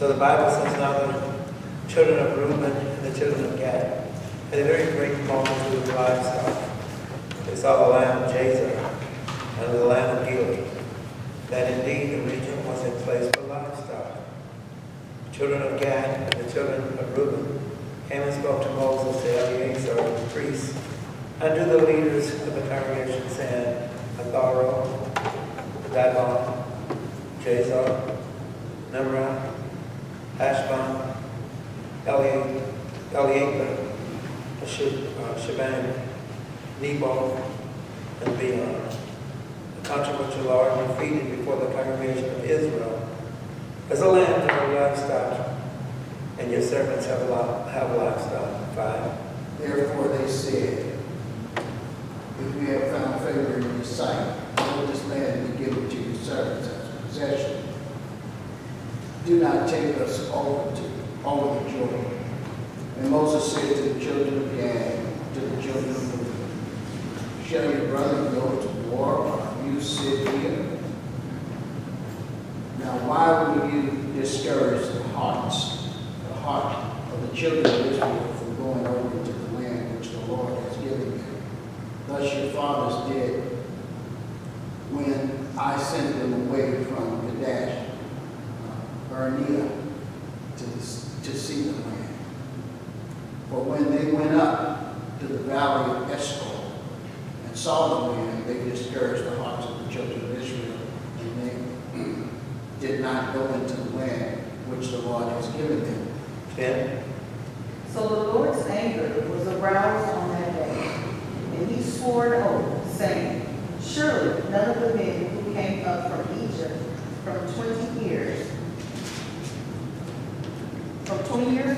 So the Bible says now the children of Reuben and the children of Gad had a very great multitude of livestock. They saw the land of Jazer and the land of Gilead, that indeed the region was a place for livestock. The children of Gad and the children of Reuben came and spoke to Moses, to Eleazar, the priest, and to the leaders of the congregation, saying, Atharo, Dibon, Jazer, Nimrah, Hashbon, Eliakim, Shebam, Nebo, and Beon. The country which the Lord defeated before the congregation of Israel is a land of livestock, and your servants have livestock. 5. Therefore they said, if we have found favor in your sight, let this land be given to your servants as possession. Do not take us over the Jordan. And Moses said to the children of Gad, to the children of Reuben, shall your brother go to war, or you sit here? Now why will you discourage the heart of the children of Israel from going over into the land which the Lord has given them? Thus your fathers did when I sent them away from Kadesh Barnea to see the land. For when they went up to the valley of Eshcol and saw the land, they discouraged the hearts of the children of Israel, and they did not go into the land which the Lord has given them. 10. So the Lord's anger was aroused on that day, and he swore an oath, saying, surely none of the men who came up from Egypt from 20 years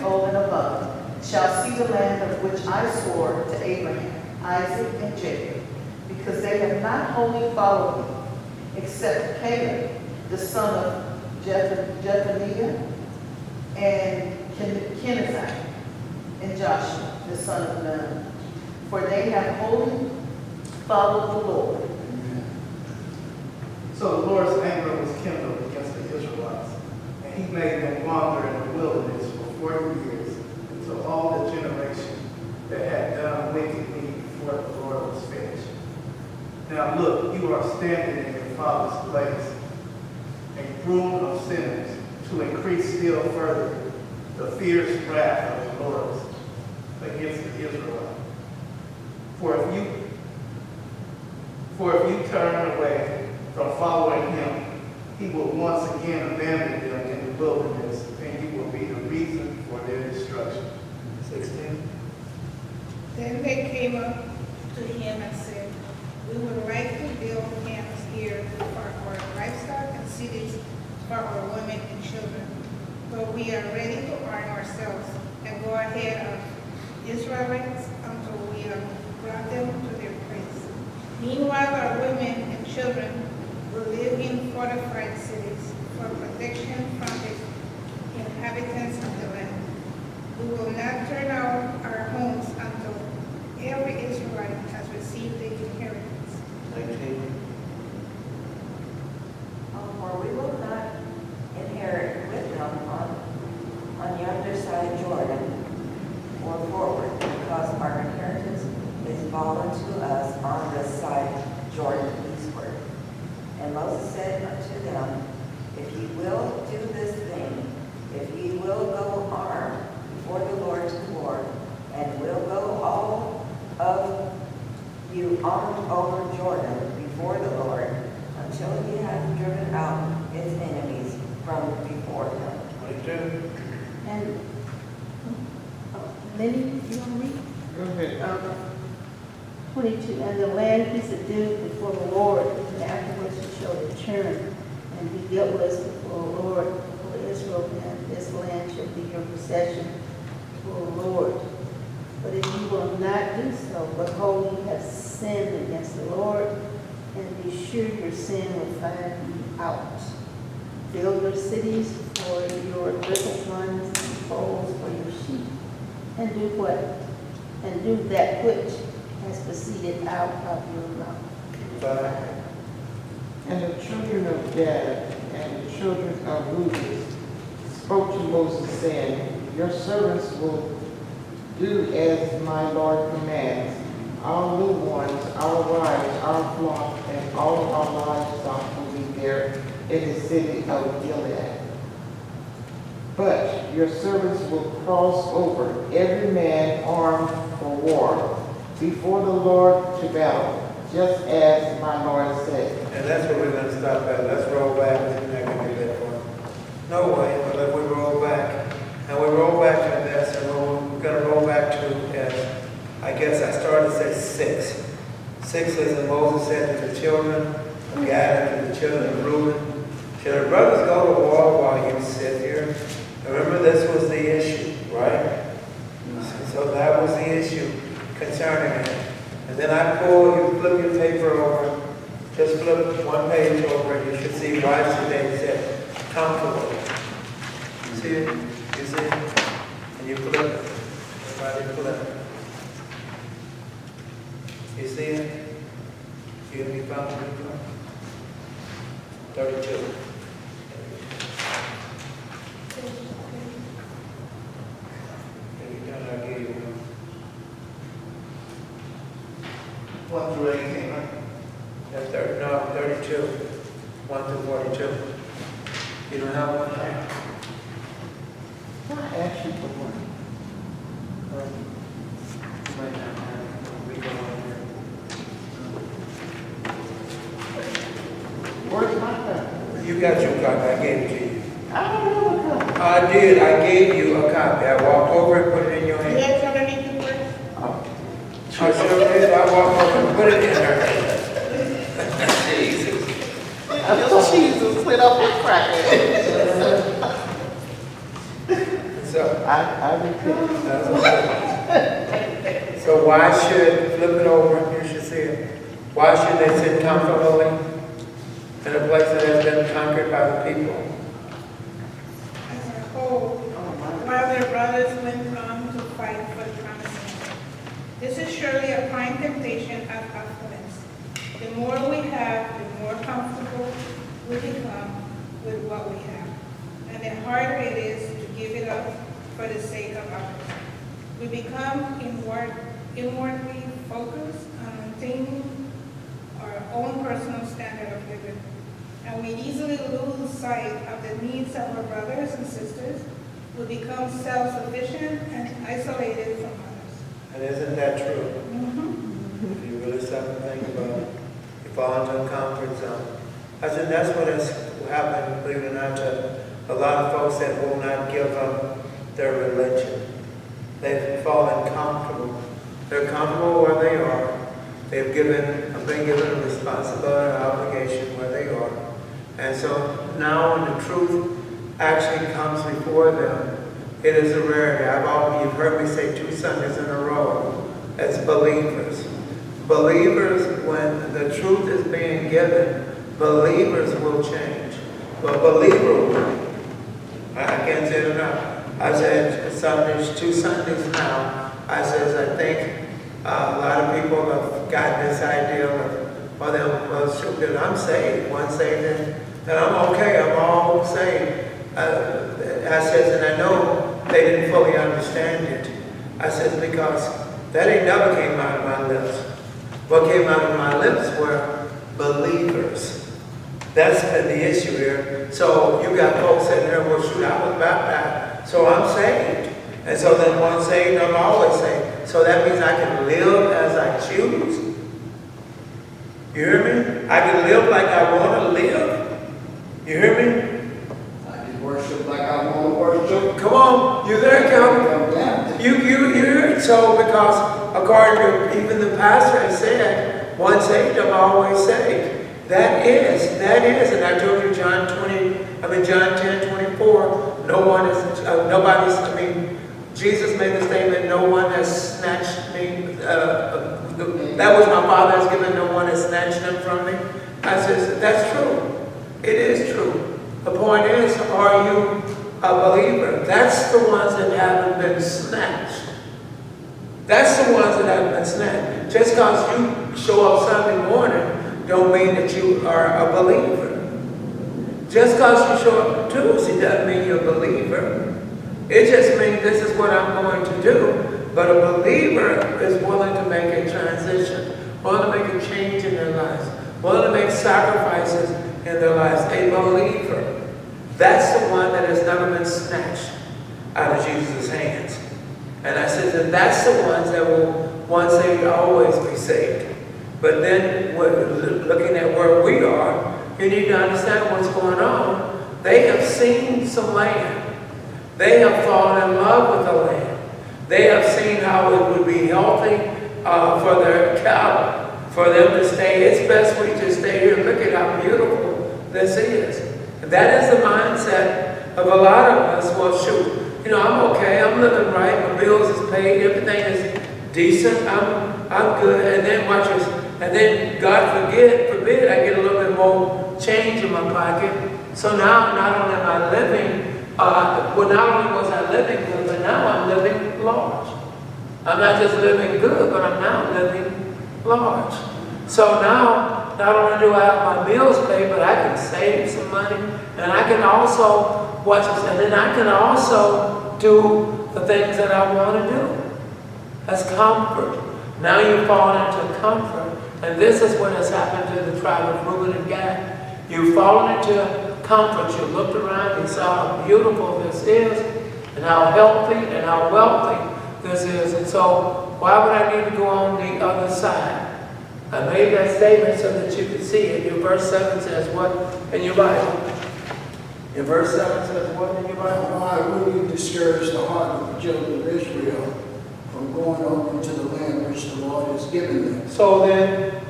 old and above, shall see the land of which I swore to Abraham, Isaac, and Jacob, because they have not wholly followed me, except Caleb, the son of Jephunneh, and Kenizzite, and Joshua, the son of Nun, for they have wholly followed the Lord. So the Lord's anger was kindled against the Israelites, and he made them wander in the wilderness for 40 years, until all the generation that had done wickedly before the Lord was finished. Now look, you are standing in your father's place, a brood of sinners, to increase still further the fierce wrath of the Lord against the Israelites. For if you turn away from following him, he will once again abandon them in the wilderness, and you will be the reason for their destruction. 16. Then they came up to him and said, we would like to build camps here for our livestock and cities for our women and children. But we are ready to arm ourselves and go ahead of Israelites until we have brought them to their place. Meanwhile, our women and children will live in fortified cities for protection from the inhabitants of the land. We will not turn out our homes until every Israelite has received the inheritance. 19. For we will not inherit with them on yonder side of Jordan or forward, because our inheritance is fallen to us on this side Jordan eastward. And Moses said unto them, if ye will do this thing, if ye will go armed before the Lord to war, and will go all of you armed over Jordan before the Lord, until he hath driven out his enemies from before him. 22. And Lenny, you want to read? Go ahead. 22, and the land he subdued before the Lord, and afterwards he shall return, and be dealt with before the Lord, for Israel, and this land shall be your possession before the Lord. But if you will not do so, behold, you have sinned against the Lord, and be sure your sin will find you out. Build your cities for your little ones, and folds for your sheep, and do what? And do that which has proceeded out of your mouth. 5. And the children of Gad and the children of Reuben spoke to Moses, saying, Your servants will do as my Lord commands. Our little ones, our wives, our flock, and all of our livestock will be there in the city of Gilead. But your servants will cross over, every man armed for war, before the Lord to battle, just as my Lord said. And that's where we're going to stop at. Let's roll back. Isn't that going to be that one? No way, but let we roll back. And we roll back to this, and we're going to roll back to, I guess I started to say 6. 6 is that Moses said to the children of Gad and to the children of Reuben, shall the brothers go to war while you sit here? Remember, this was the issue, right? So that was the issue concerning it. And then you flip your paper over, just flip one page over, and you should see why today said comfortable. You see it? You see it? And you flip it. Everybody flip. You see it? You gonna be comfortable? 32. I gave you 1 through 18, right? that's 32. 1 through 42. You don't have one there? Can I ask you for one? Right now, we go on here. Where's my copy? You got your copy, I gave it to you. I don't know what copy. I did, I gave you a copy. I walked over and put it in your You hand. guys underneath the word? I sure did, I walked over and put it in her hand. Jesus. Your cheese was split up with crackers. So, I repent. that's okay. So why should, flip it over, you should see it. Why should they sit comfortably in a place that has been conquered by the people? As a whole, while their brothers went on to fight for the promised land. This is surely a prime temptation of affluence. The more we have, the more comfortable we become with what we have. And the harder it is to give it up for the sake of others. We become inwardly focused on maintaining our own personal standard of living. And we easily lose sight of the needs of our brothers and sisters. We become self-sufficient and isolated from others. And isn't that true? If you really stop and think about it, you fall into a comfort zone. I said that's what has happened, believe it or not, to a lot of folks that will not give up their religion. They've fallen comfortable. They're comfortable where they are. They've been given a responsibility and obligation where they are. And so now when the truth actually comes before them, it is a rarity. You've heard me say 2 Sundays in a row, as believers. Believers, when the truth is being given, believers will change. But believer will. I can't say it enough. I said Sundays, 2 Sundays now, I think a lot of people have gotten this idea of, well, I'm saved. Once saved, then I'm okay. I'm all saved. I says, and I know they didn't fully understand it. I says, because that ain't never came out of my lips. What came out of my lips were believers. That's been the issue here. So you got folks sitting there, well, shoot, I was baptized, so I'm saved. And so then once saved, I'm always saved. So that means I can live as I choose. You hear me? I can live like I want to live. You hear me? I can worship like I want to worship. Come on, you there, Calvin? Yeah. You hear it? So because according to even the pastor has said, once saved, I'm always saved. That is, and I told you John 10:24, Jesus made the statement, no one has snatched me, that which my Father has given, no one has snatched them from me. I says, that's true. It is true. The point is, are you a believer? That's the ones that haven't been snatched. That's the ones that haven't been snatched. Just because you show up Sunday morning don't mean that you are a believer. Just because you show up to Tuesday doesn't mean you're a believer. It just means this is what I'm going to do. But a believer is willing to make a transition, willing to make a change in their lives, willing to make sacrifices in their lives. A believer, that's the one that has never been snatched out of Jesus' hands. And I said that that's the ones that will, once saved, always be saved. But then, looking at where we are, you need to understand what's going on. They have seen some land. They have fallen in love with the land. They have seen how it would be healthy for their cattle, for them to stay. It's best we just stay here and look at how beautiful this is. And that is the mindset of a lot of us. Well, shoot, I'm okay. I'm living right. My bills is paid. Everything is decent. I'm good. And then watch this. And then God forbid, I get a little bit more change in my pocket. So now, not only am I living, not only was I living good, but now I'm living large. I'm not just living good, but I'm now living large. So now, not only do I have my bills paid, but I can save some money, and I can also, watch this, and then I can also do the things that I want to do. That's comfort. Now you've fallen into comfort. And this is what has happened to the tribe of Reuben and Gad. You've fallen into comfort. You looked around, you saw how beautiful this is, and how healthy and how wealthy this is. And so, why would I need to go on the other side? I made that statement so that you could see it. Your verse 7 says what in your Bible? Your verse 7 says what in your Bible? Why will you discourage the heart of the children of Israel from going over into the land which the Lord has given them? So then,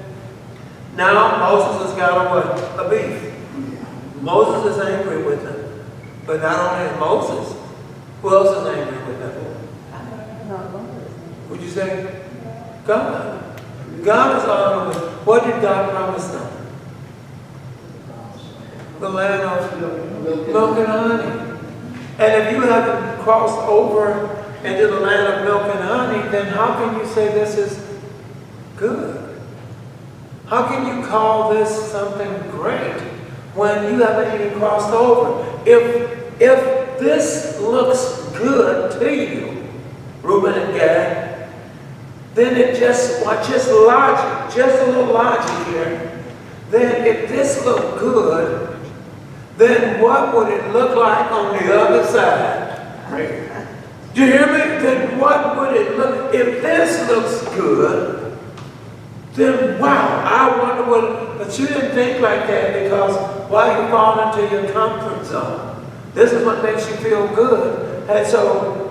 now Moses has got a beef. Moses is angry with them. But not only Moses, who else is angry with them? Would you say? God. God is all over. What did God promise them? The land of milk and honey. And if you haven't crossed over into the land of milk and honey, then how can you say this is good? How can you call this something great when you haven't even crossed over? If this looks good to you, Reuben and Gad, then it just logic, just a little logic here. Then if this looked good, then what would it look like on the other side? Do you hear me? Then what would it look? If this looks good, then wow, I wonder what, but you didn't think like that because you fall into your comfort zone. This is what makes you feel good. And so,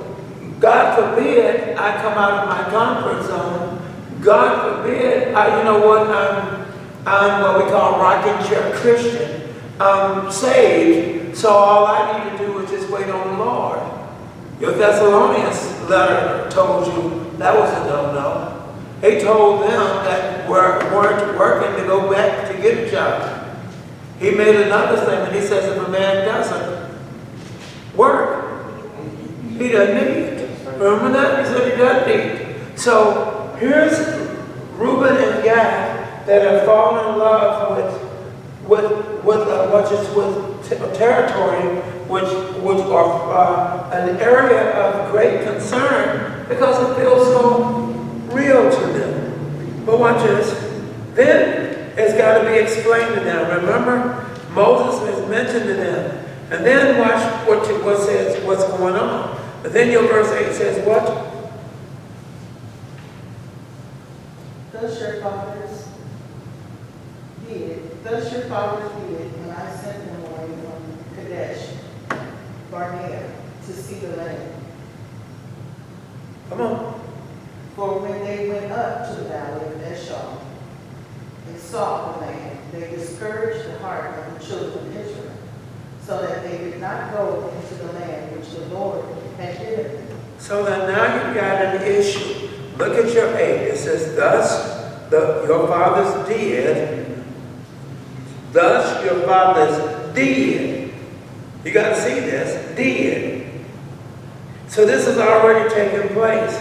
God forbid I come out of my comfort zone. God forbid, I'm what we call rocking chair Christian. I'm saved, so all I need to do is just wait on the Lord. Your Thessalonians letter told you that was a no-no. He told them that weren't working to go back to get a job. He made another statement. He says if a man doesn't work, he doesn't eat. Remember that? He said he doesn't eat. So here's Reuben and Gad that have fallen in love with territory, which are an area of great concern because it feels so real to them. But watch this. Then it's got to be explained to them. Remember, Moses has mentioned to them. And then watch what says what's going on. But then your verse 8 says what? Thus your fathers did when I sent them away from Kadesh Barnea to see the land. Come on. For when they went up to the valley of Eshon and saw the land, they discouraged the heart of the children of Israel, so that they did not go into the land which the Lord had given them. So then now you've got an issue. Look at your 8. It says, your fathers did. Thus your fathers did. You got to see this. Did. So this has already taken place.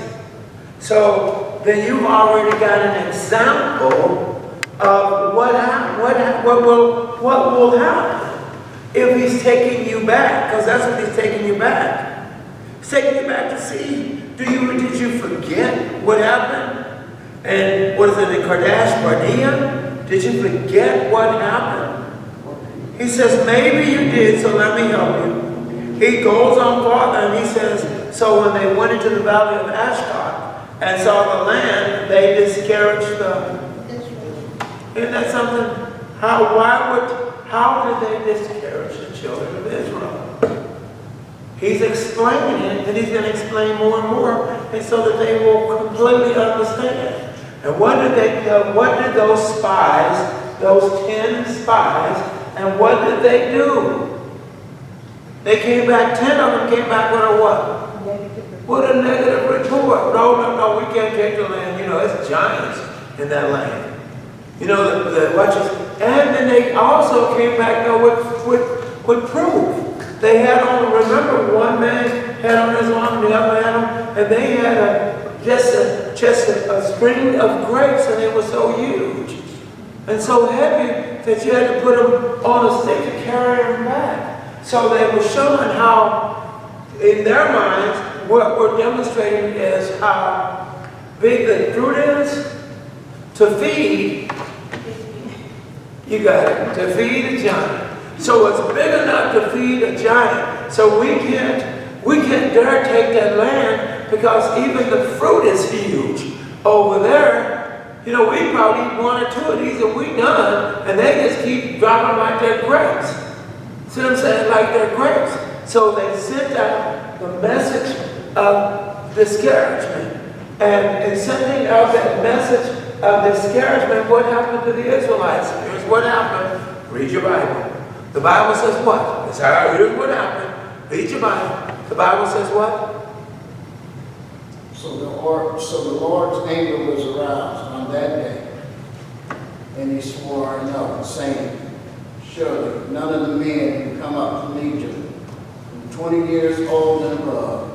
So then you've already got an example of what will happen. if he's taking you back, because that's what he's taking you back. He's taking you back to see, did you forget what happened? And what is it in Kadesh Barnea? Did you forget what happened? He says, maybe you did, so let me help you. He goes on farther and he says, so when they went into the valley of Ashdod and saw the land, they discouraged them. Isn't that something? How did they discourage the children of Israel? He's explaining it, and he's going to explain more and more, and so that they will completely understand. And what did those spies, those 10 spies, and what did they do? They came back, 10 of them came back with a what? With a negative report. No, we can't take the land. You know, it's giants in that land. You know, watch this. And then they also came back with proof. They had on, remember, one man had on his arm, the other had on, and they had just a string of grapes, and they were so huge and so heavy that you had to put them on a stick to carry them back. So they were showing how, in their minds, what we're demonstrating is how big the fruit is to feed. You got it, to feed a giant. So it's big enough to feed a giant. So we can't dare take that land because even the fruit is huge. Over there, you know, we probably eat 1 or 2 of these and we done, and they just keep dropping like they're grapes. See what I'm saying? Like they're grapes. So they sent out the message of discouragement. And in sending out that message of discouragement, what happened to the Israelites? Here's what happened. Read your Bible. The Bible says what? Here's what happened. Read your Bible. The Bible says what? So the Lord's anger was aroused on that day, and he swore an oath, saying, surely none of the men who come up from Egypt, from 20 years old and above,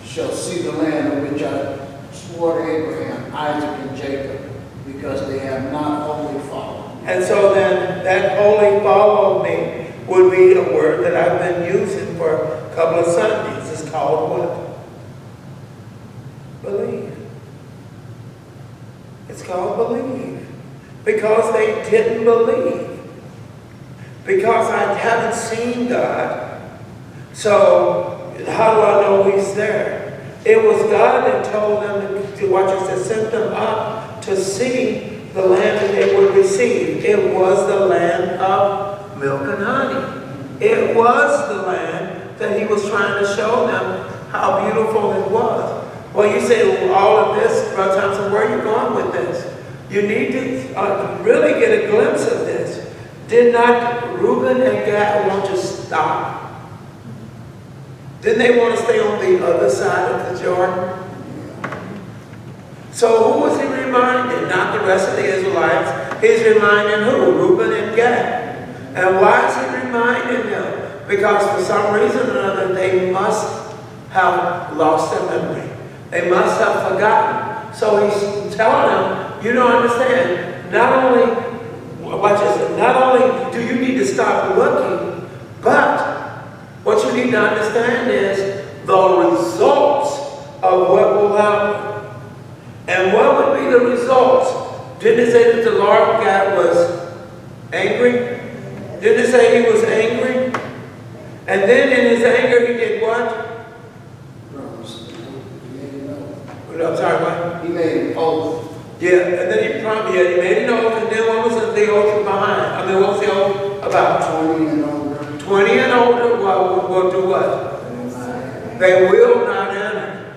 shall see the land of which I swore to Abraham, Isaac, and Jacob, because they have not wholly followed. And so then that wholly follow me would be a word that I've been using for a couple of Sundays. It's called what? Believe. It's called believe. Because they didn't believe. Because I haven't seen God. So how do I know he's there? It was God that told them to watch us, to send them up to see the land that they would receive. It was the land of milk and honey. It was the land that he was trying to show them how beautiful it was. Well, you say, well, all of this, Brother Thompson, where are you going with this? You need to really get a glimpse of this. Did not Reuben and Gad want to stop? Didn't they want to stay on the other side of the Jordan? So who was he reminding? Not the rest of the Israelites. He's reminding who? Reuben and Gad. And why is he reminding them? Because for some reason or another, they must have lost their memory. They must have forgotten. So he's telling them, you don't understand. Not only do you need to stop looking, but what you need to understand is the results of what will happen. And what would be the results? Didn't it say that the Lord God was angry? Didn't it say he was angry? And then in his anger he did what? I'm sorry, what? He made an oath. Yeah, and then he made an oath, and then what was the oath behind? I mean, what was the oath about? 20 and older. 20 and older will do what? They will not enter.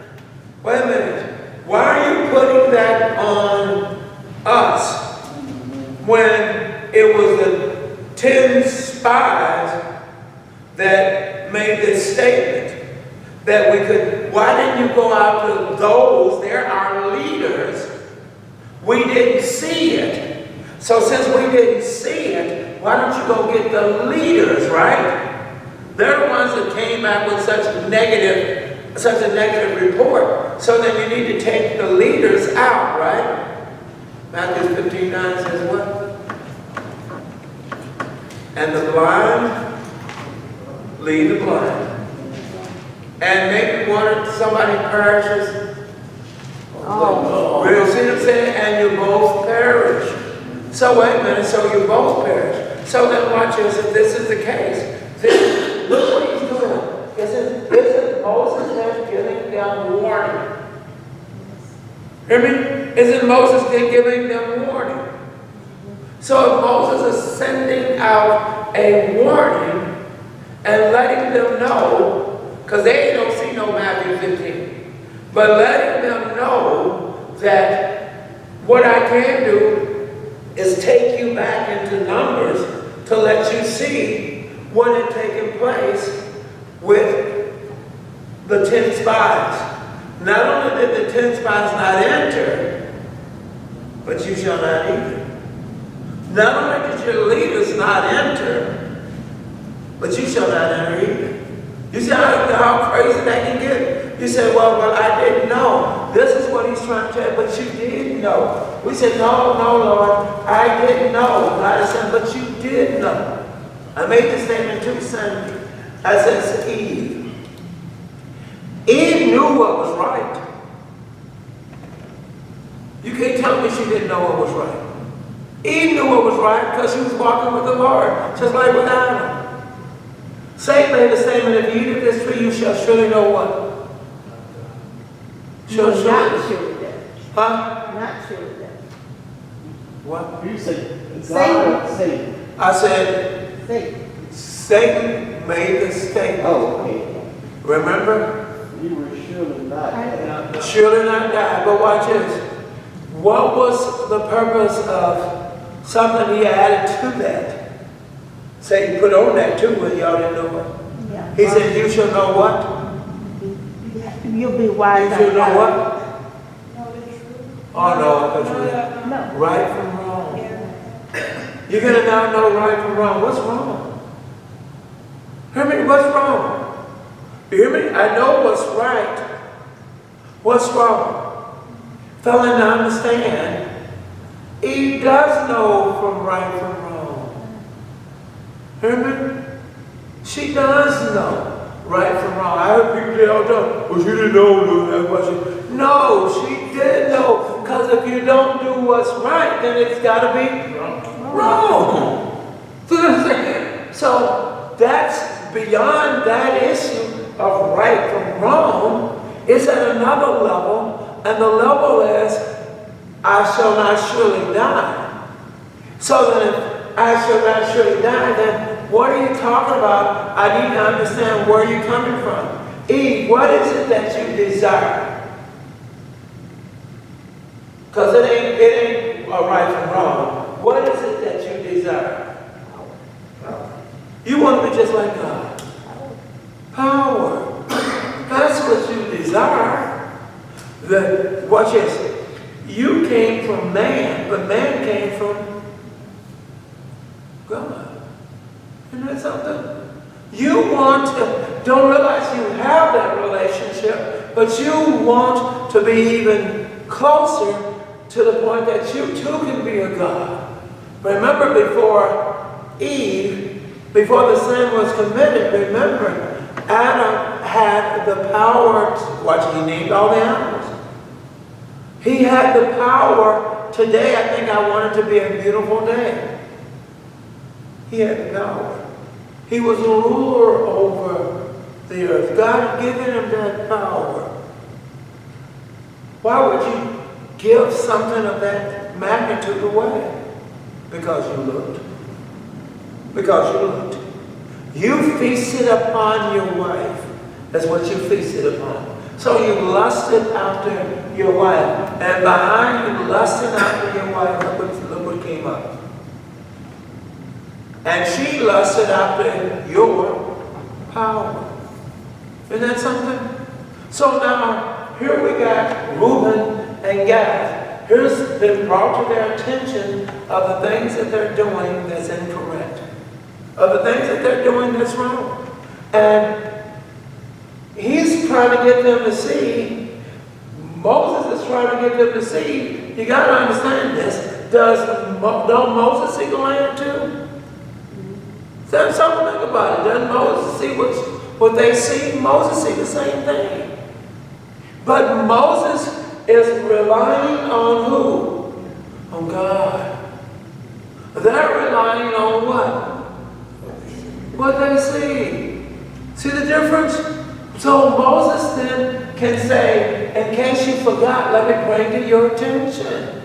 Wait a minute. Why are you putting that on us when it was the 10 spies that made this statement? That we could, why didn't you go out to those? They're our leaders. We didn't see it. So since we didn't see it, why don't you go get the leaders, right? They're the ones that came back with such a negative report. So then you need to take the leaders out, right? Matthew 15:9 says what? And the blind leave the blind. And maybe somebody perishes. Oh. You see what I'm saying? And you both perish. So wait a minute, so you both perish. So then watch this, if this is the case, then look what he's doing. Isn't Moses there giving them warning? Hear me? Isn't Moses there giving them warning? So if Moses is sending out a warning and letting them know, because they don't see no Matthew 15, but letting them know that what I can do is take you back into Numbers to let you see what had taken place with the 10 spies. Not only did the 10 spies not enter, but you shall not either. Not only did your leaders not enter, but you shall not enter either. You see how crazy that can get? You say, well, I didn't know. This is what he's trying to tell you, but you did know. We said, no, Lord, I didn't know. God said, but you did know. I made this statement 2 Sundays. I said, Eve. Eve knew what was right. You can't tell me she didn't know what was right. Eve knew what was right because she was walking with the Lord, just like with Adam. Satan made the statement, if you eat of this tree, you shall surely know what? Not surely that. Huh? Not surely that. What? You say Satan. God or Satan? I said, Satan. Satan made the statement. Oh, okay. Remember? You were surely not. Surely not die. But watch this. What was the purpose of something he added to that? Satan put on that too when y'all didn't know it. Yeah. He said, you shall know what? You'll be wise. You shall know what? Know the truth. Oh no, I thought you meant No. right from wrong. Yeah. You're going to now know right from wrong. What's wrong? Hear me? What's wrong? You hear me? I know what's right. What's wrong? Failing to understand, Eve does know from right from wrong. Hear me? She does know right from wrong. I heard people say all the time, well, she didn't know that was. No, she did know. Because if you don't do what's right, then it's got to be wrong. See what I'm saying? So that's beyond that issue of right from wrong. It's at another level, and the level is, I shall not surely die. So then if I shall not surely die, then what are you talking about? I need to understand where you're coming from. Eve, what is it that you desire? Because it ain't a right from wrong. What is it that you desire? You want to be just like God. Power. That's what you desire. Watch this. You came from man, but man came from God. Isn't that something? You want to, don't realize you have that relationship, but you want to be even closer to the point that you too can be a God. Remember before Eve, before the sin was committed, remember, Adam had the power, watch, he named all the animals. He had the power. Today, I think I want it to be a beautiful day. He had the power. He was a ruler over the earth. God had given him that power. Why would you give something of that magnitude away? Because you looked. Because you looked. You feasted upon your wife. That's what you feasted upon. So you lusted after your wife. And behind you lusting after your wife, look what came up. And she lusted after your power. Isn't that something? So now, here we got Reuben and Gad. Here's been brought to their attention of the things that they're doing that's incorrect. Of the things that they're doing that's wrong. And he's trying to get them to see, Moses is trying to get them to see, you got to understand this, don't Moses see the land too? Is that something to think about it. Doesn't Moses see what they see? Moses see the same thing. But Moses is relying on who? On God. They're relying on what? What they see. See the difference? So Moses then can say, in case you forgot, let me bring to your attention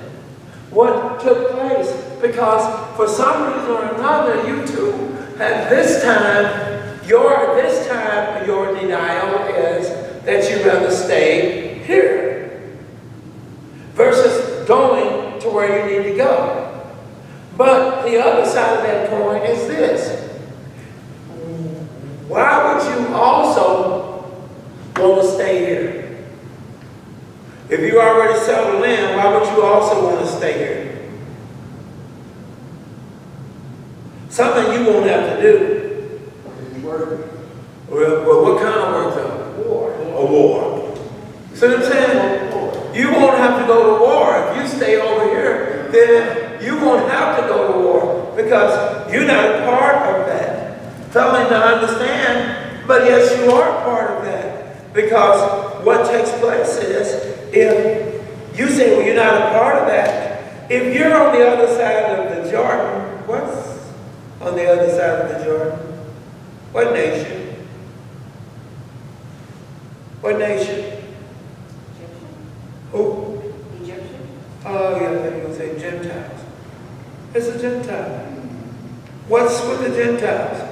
what took place. Because for some reason or another, you two have this time, your denial is that you rather stay here versus going to where you need to go. But the other side of that coin is this. Why would you also want to stay here? If you already settled in, why would you also want to stay here? Something you won't have to do. Work. Well, what kind of work though? War. A war. See what I'm saying? You won't have to go to war. If you stay over here, then you won't have to go to war because you're not a part of that. Failing to understand, but yes, you are part of that. Because what takes place is, if you say, well, you're not a part of that, if you're on the other side of the Jordan, what's on the other side of the Jordan? What nation? What nation? Egyptian? Who? Egyptian? Oh, yeah, I think you would say Gentiles. It's a Gentile. What's with the Gentiles?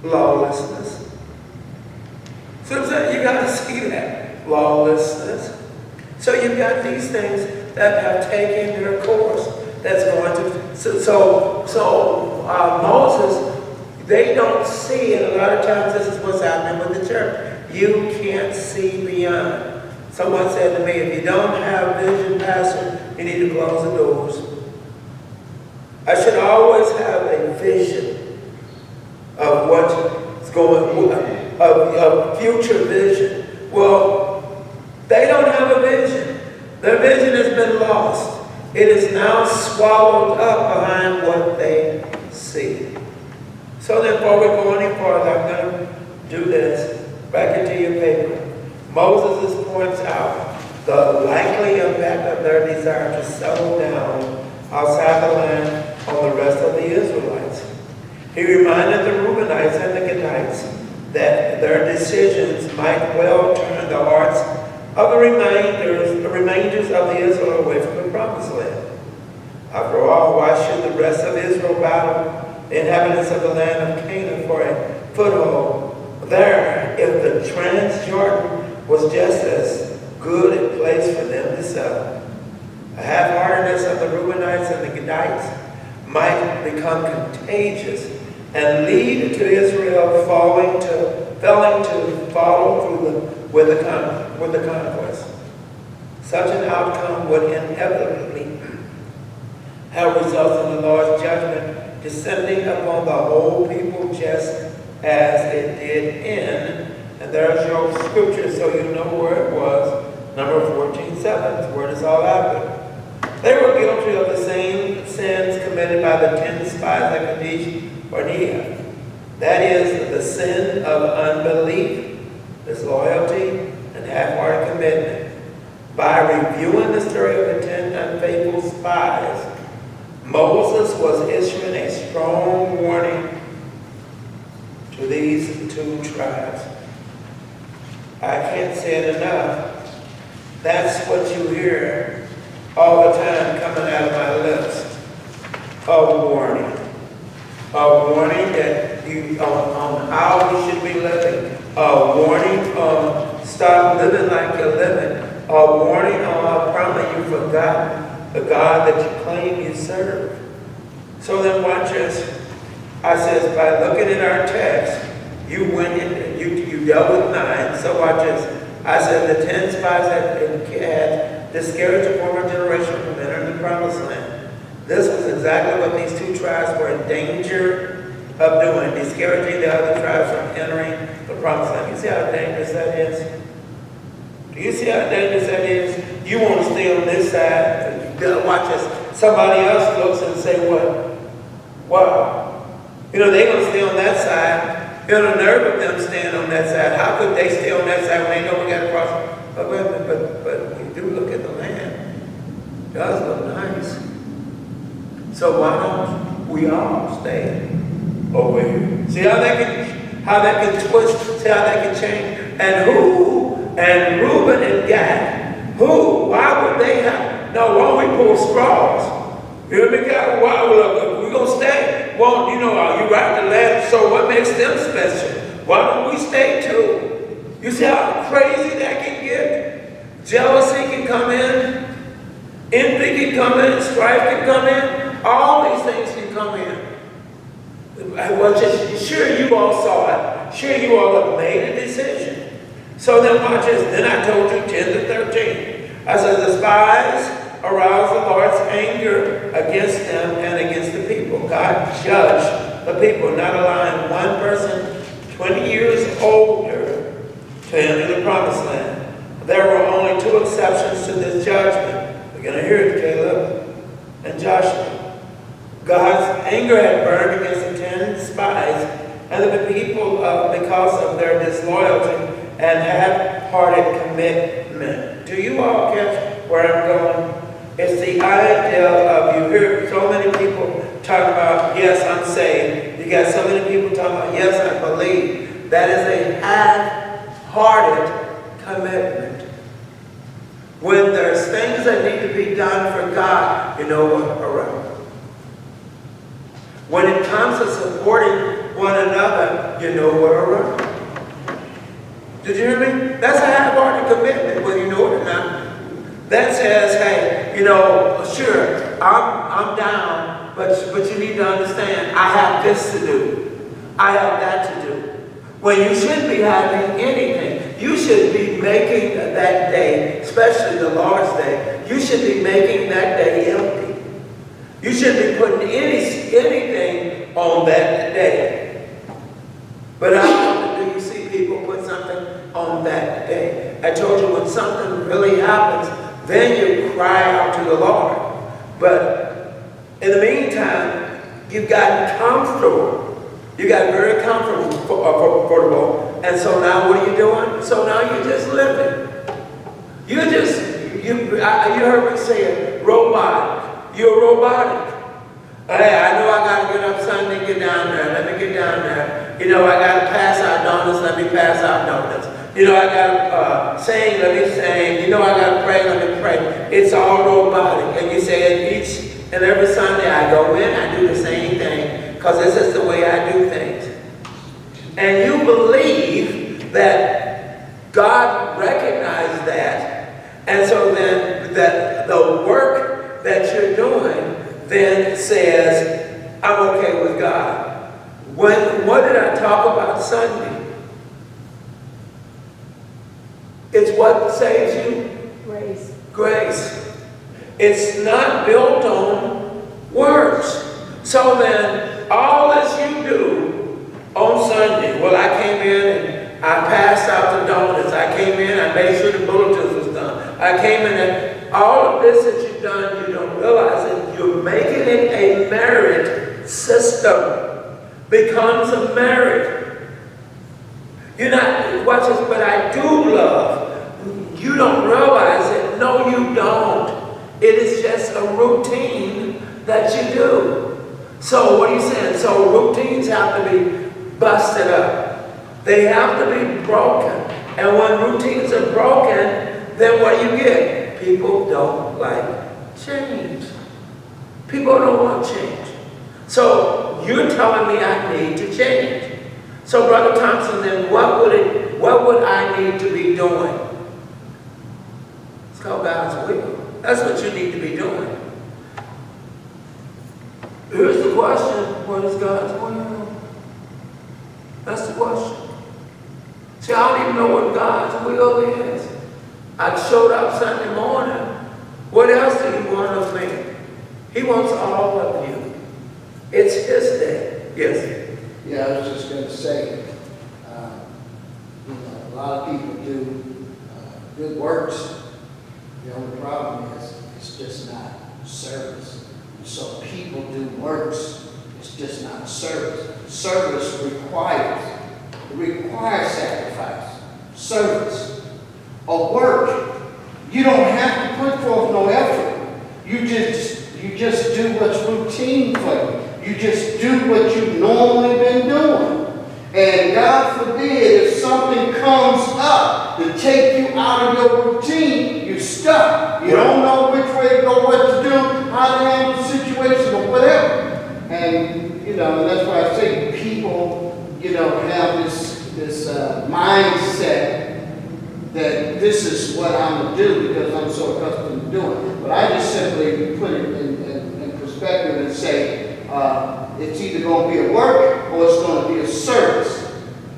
Lawlessness. So I'm saying, you got to see that. Lawlessness. So you've got these things that have taken their course. That's going to, Moses, they don't see, and a lot of times this is what's happening with the church. You can't see beyond. Someone said to me, if you don't have vision, Pastor, you need to close the doors. I should always have a vision of what's going on, of future vision. Well, they don't have a vision. Their vision has been lost. It is now swallowed up behind what they see. So then, before we go any farther, I'm going to do this. Back into your paper. Moses points out the likely impact of their desire to settle down outside the land on the rest of the Israelites. He reminded the Reubenites and the Gadites that their decisions might well turn the hearts of the remainders of the Israel away from the promised land. After all, why should the rest of Israel battle the inhabitants of the land of Canaan for a foothold there if the Trans-Jordan was just as good a place for them to settle? The half-heartedness of the Reubenites and the Gadites might become contagious and lead to Israel failing to follow through with the conquest. Such an outcome would inevitably have results in the Lord's judgment descending upon the whole people just as it did in, and there's your scripture so you know where it was, number 14:7, where this all happened. They were guilty of the same sins committed by the 10 spies at Kadesh Barnea. That is the sin of unbelief, disloyalty, and half-hearted commitment. By reviewing the story of the 10 unfaithful spies, Moses was issuing a strong warning to these two tribes. I can't say it enough. That's what you hear all the time coming out of my lips. A warning. A warning that on how we should be living. A warning on stop living like you're living. A warning on how probably you've forgotten the God that you claim you serve. So then watch this. I says, by looking at our text, you went in, you dealt with 9. So watch this. I said the 10 spies had discouraged the former generation from entering the promised land. This was exactly what these two tribes were in danger of doing, discouraging the other tribes from entering the promised land. You see how dangerous that is? Do you see how dangerous that is? You want to stay on this side. Watch this. Somebody else looks and say, what? Wow. You know, they're going to stay on that side. You know, the nerve of them staying on that side. How could they stay on that side when they know we got to cross? But when you do look at the land, it does look nice. So why don't we all stay over here? See how that can twist, see how that can change? And Reuben and Gad, why would they have, no, why don't we pull straws? You hear me, God? Why, we're going to stay. Well, you know, you right to land, so what makes them special? Why don't we stay too? You see how crazy that can get? Jealousy can come in, envy can come in, strife can come in, all these things can come in. Well, sure you all saw it. Sure you all have made a decision. So then watch this. Then I told you 10 to 13. I said the spies arouse the Lord's anger against them and against the people. God judged the people, not allowing one person 20 years older to enter the promised land. There were only 2 exceptions to this judgment. We're going to hear it, Caleb and Joshua. God's anger had burned against the 10 spies and the people because of their disloyalty and half-hearted commitment. Do you all catch where I'm going? It's the idea of, you hear so many people talk about, yes, I'm saved. You got so many people talking about, yes, I believe. That is a half-hearted commitment. When there's things that need to be done for God, you know what, around. When it comes to supporting one another, you know what, around. Did you hear me? That's a half-hearted commitment, whether you know it or not. That says, hey, you know, sure, I'm down, but you need to understand, I have this to do. I have that to do. When you shouldn't be having anything. You should be making that day, especially the Lord's Day, you should be making that day empty. You shouldn't be putting anything on that day. But how often do you see people put something on that day? I told you when something really happens, then you cry out to the Lord. But in the meantime, you've gotten comfortable. You got very comfortable. And so now what are you doing? So now you're just living. You heard me say it, robotic. You're robotic. Hey, I know I got to get up Sunday and get down there. Let me get down there. You know, I got to pass out donuts. Let me pass out donuts. You know, I got to sing. Let me sing. You know, I got to pray. Let me pray. It's all robotic. And you say each and every Sunday I go in, I do the same thing because this is the way I do things. And you believe that God recognized that. And so then that the work that you're doing then says, I'm okay with God. What did I talk about Sunday? It's what saves you? Grace. Grace. It's not built on works. So then, all that you do on Sunday, well, I came in and I passed out the donuts. I came in, I made sure the bulletins was done. I came in and all of this that you've done, you don't realize it. You're making it a merit system. Becomes a merit. You're not, watch this, but I do love. You don't realize it. No, you don't. It is just a routine that you do. So what are you saying? So routines have to be busted up. They have to be broken. And when routines are broken, then what do you get? People don't like change. People don't want change. So you're telling me I need to change. So Brother Thompson, then what would I need to be doing? It's called God's will. That's what you need to be doing. Here's the question, what is God's will? That's the question. See, I don't even know what God's will is. I showed up Sunday morning. What else do He want of me? He wants all of you. It's His day. Yes? Yeah, I was just going to say, a lot of people do good works. The only problem is it's just not service. So people do works. It's It's just not a service. Service requires sacrifice. Service. A work. You don't have to put forth no effort. You just do what's routine for you. You just do what you've normally been doing. And God forbid, if something comes up to take you out of your routine, you're stuck. You don't know which way to go, what to do, how to handle the situation, or whatever. And, and that's why I say people, have this mindset that this is what I'm going to do because I'm so accustomed to doing it. But I just simply put it in perspective and say, it's either going to be a work or it's going to be a service.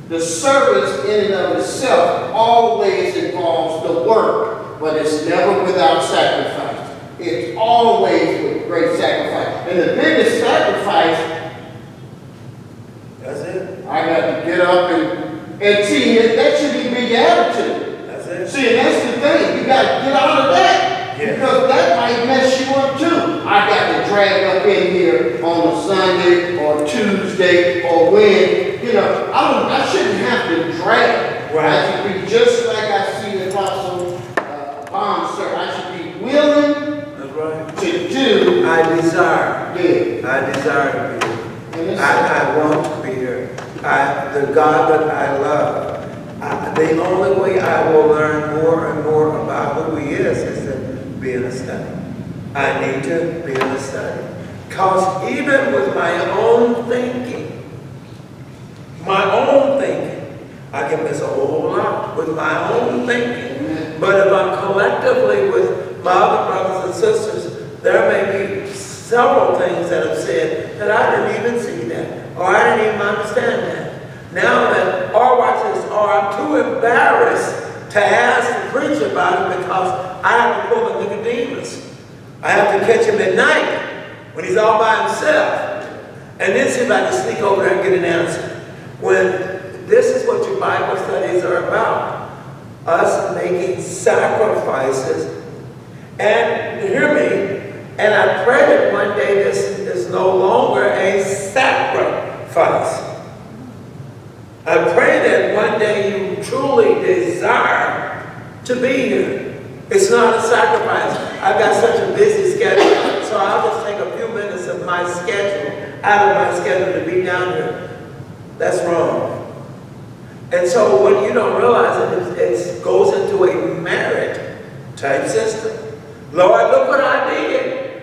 The service in and of itself always involves the work, but it's never without sacrifice. It's always with great sacrifice. And the biggest sacrifice, That's it. I got to get up and see, that should be the attitude. That's it. See, and that's the thing. You got to get out of that. Yes. Because that might mess you up too. I got to drag up in here on a Sunday or Tuesday or when. I shouldn't have to drag. Right. I should be just like I see the Apostle Bond, sir. I should be willing That's right. to do. I desire. Yeah. I desire to be here. And it's- I want to be here. The God that I love. The only way I will learn more and more about who He is to be in a study. I need to be in a study. Because even with my own thinking, I can miss a whole lot with my own thinking. But if I'm collectively with my other brothers and sisters, there may be several things that I've said that I didn't even see that, or I didn't even understand that. Now that, or watch this, or I'm too embarrassed to ask and preach about it because I have to pull a Nicodemus. I have to catch him at night when he's all by himself, and then see if I can sneak over there and get an answer. When this is what your Bible studies are about, us making sacrifices. And hear me, and I pray that one day this is no longer a sacrifice. I pray that one day you truly desire to be here. It's not a sacrifice. I've got such a busy schedule, so I'll just take a few minutes of my schedule, out of my schedule to be down here. That's wrong. And so what you don't realize is it goes into a merit type system. Lord, look what I did.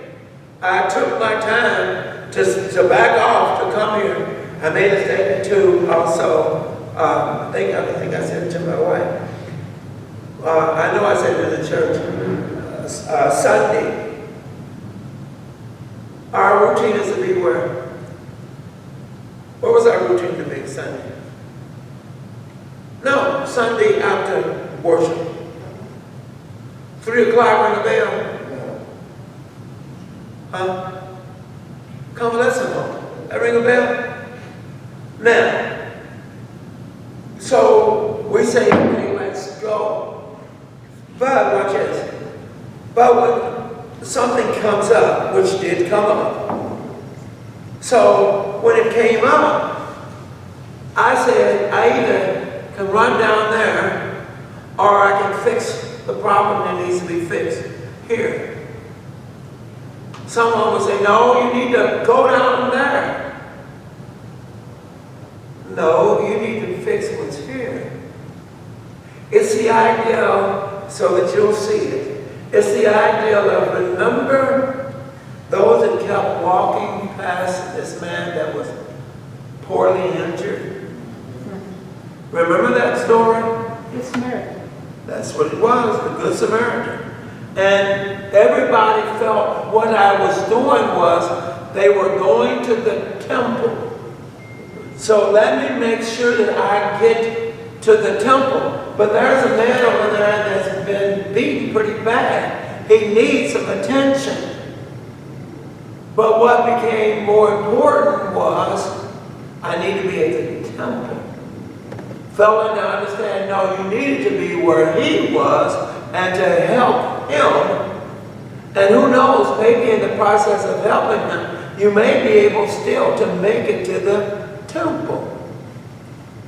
I took my time to back off to come here. I made a statement too also. I think I said it to my wife. I know I said it in the church. Sunday. Our routine is to be where? What was our routine to be Sunday? No, Sunday after worship. 3 o'clock, ring a bell. Huh? Convalescent home. That ring a bell? Now, so we say, okay, let's go. But watch this. But when something comes up, which did come up. So when it came up, I said, I either can run down there or I can fix the problem that needs to be fixed here. Someone would say, no, you need to go down there. No, you need to fix what's here. It's the ideal, so that you'll see it. It's the ideal of remember those that kept walking past this man that was poorly injured. Remember that story? Good Samaritan. That's what it was, the Good Samaritan. And everybody felt what I was doing was they were going to the temple. So let me make sure that I get to the temple. But there's a man over there that's been beaten pretty bad. He needs some attention. But what became more important was I need to be at the temple. Fella to understand, no, you needed to be where he was and to help him. And who knows, maybe in the process of helping him, you may be able still to make it to the temple.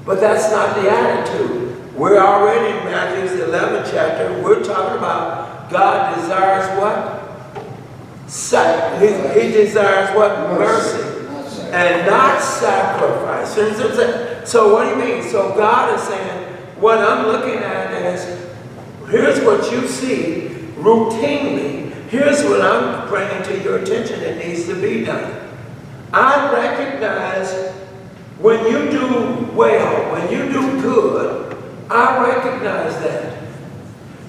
But that's not the attitude. We're already in Matthew's 11th chapter. We're talking about God desires what? He desires what? Mercy. And not sacrifice. So what do you mean? So God is saying, what I'm looking at is, here's what you see routinely. Here's what I'm bringing to your attention that needs to be done. I recognize when you do well, when you do good, I recognize that.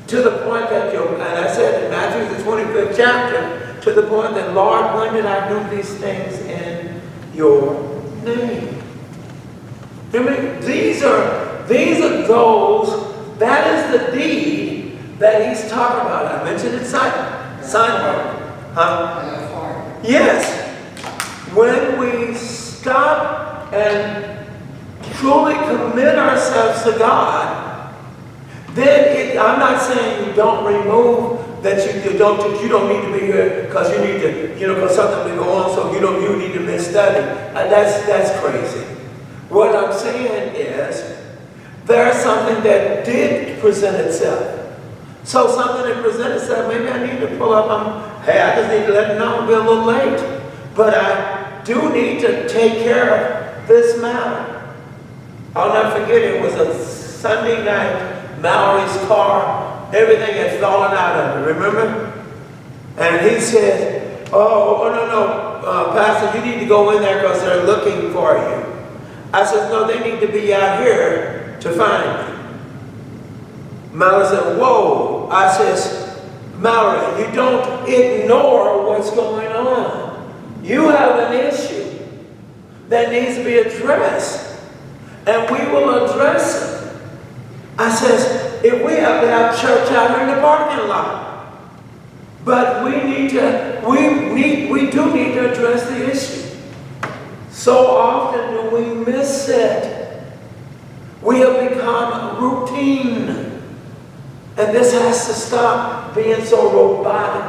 To the point that and I said in Matthew the 25th chapter, to the point that, Lord, when did I do these things in your name? I mean, these are those, that is the deed that he's talking about. I mentioned it sidebar. Huh? Yes. When we stop and truly commit ourselves to God, then I'm not saying you don't remove that you don't need to be here because you need to, because something will go on, so you need to miss study. That's crazy. What I'm saying is there's something that did present itself. So something that presented itself, maybe I need to pull up. Hey, I just need to let them know I'll be a little late. But I do need to take care of this matter. I'll never forget, it was a Sunday night. Mallory's car, everything had fallen out of it, remember? And he said, oh no, Pastor, you need to go in there because they're looking for you. I said, no, they need to be out here to find me. Mallory said, whoa. I says, Mallory, you don't ignore what's going on. You have an issue that needs to be addressed, and we will address it. I says, if we have to have church out here in the parking lot, but we do need to address the issue. So often do we miss it. We have become routine, and this has to stop being so robotic.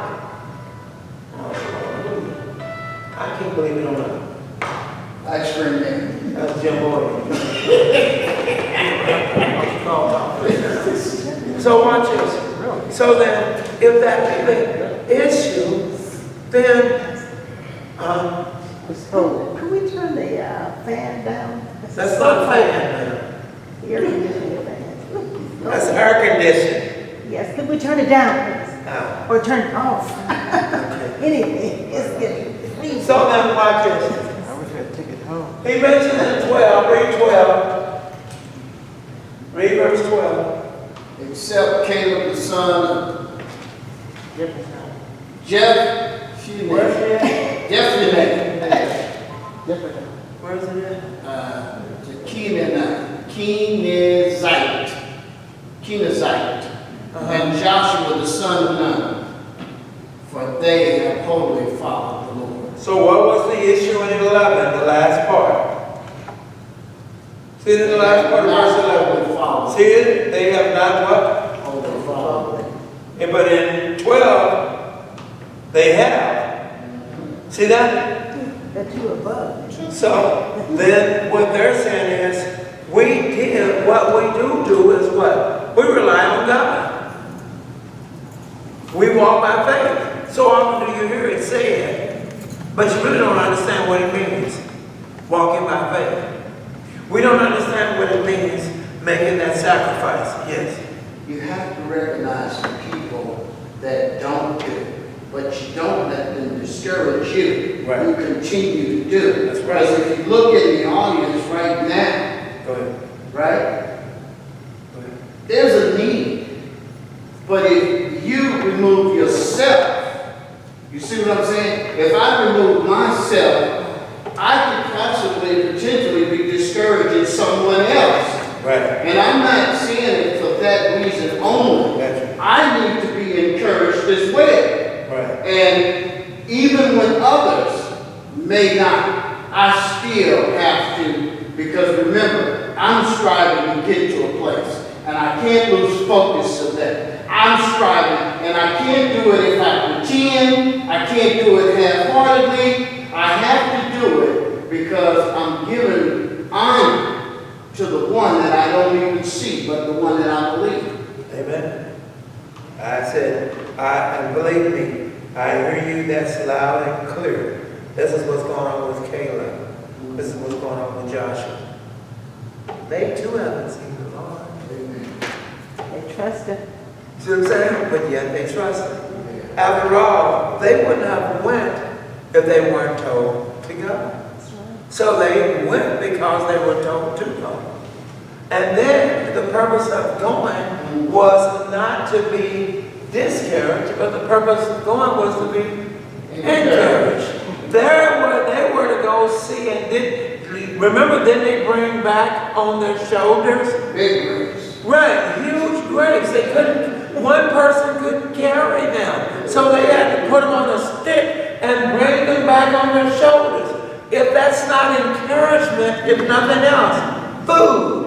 I can't believe it or not. Ice cream man. That's Jim Boyd. So watch this. So then, if that be the issue, then Can we turn the fan down? that's not fan. The air conditioning fan. That's air conditioning. Yes, could we turn it down, please? Or turn it off? Okay. Anything. It's getting. So then, watch this. I wish I'd take it home. He mentions in 12, read 12. Read verse 12. Except Caleb the son of Jephunneh. Where's it at? Where's it at? The Kenizzite, and Joshua the son of Nun, for they have wholly followed the Lord. So what was the issue in 11, the last part? See the last part of verse 11? See it? They have not what? Wholly followed. But in 12, they have. See that? The two above. So then what they're saying is, what we do is what? We rely on God. We walk by faith. So often do you hear it said, but you really don't understand what it means, walking by faith. We don't understand what it means, making that sacrifice. Yes. You have to recognize the people that don't do it, but you don't let them discourage you. Right. You continue to do it. That's right. Because if you look in the audience right now, Go ahead. right, Go ahead. there's a need. But if you remove yourself, you see what I'm saying? If I remove myself, I could possibly, potentially be discouraging someone else. Right. And I'm not saying it for that reason only. That's right. I need to be encouraged as well. Right. And even when others may not, I still have to, because remember, I'm striving to get to a place, and I can't lose focus of that. I'm striving, and I can't do it if I pretend. I can't do it half-heartedly. I I have to do it because I'm giving honor to the one that I don't even see, but the one that I believe. Amen. I said, and believe me, I hear you, that's loud and clear. This is what's going on with Caleb. This is what's going on with Joshua. They too haven't seen the Lord. Amen. They trust him. See what I'm saying? But yet they trust him. After all, they wouldn't have went if they weren't told to go. That's right. So they went because they were told to go. And then the purpose of going was not to be discouraged, but the purpose of going was to be encouraged. They were to go see, and remember, didn't they bring back on their shoulders? Big grace. Right, huge grapes. They couldn't, one person couldn't carry them. So they had to put them on a stick and bring them back on their shoulders. If that's not encouragement, if nothing else, food.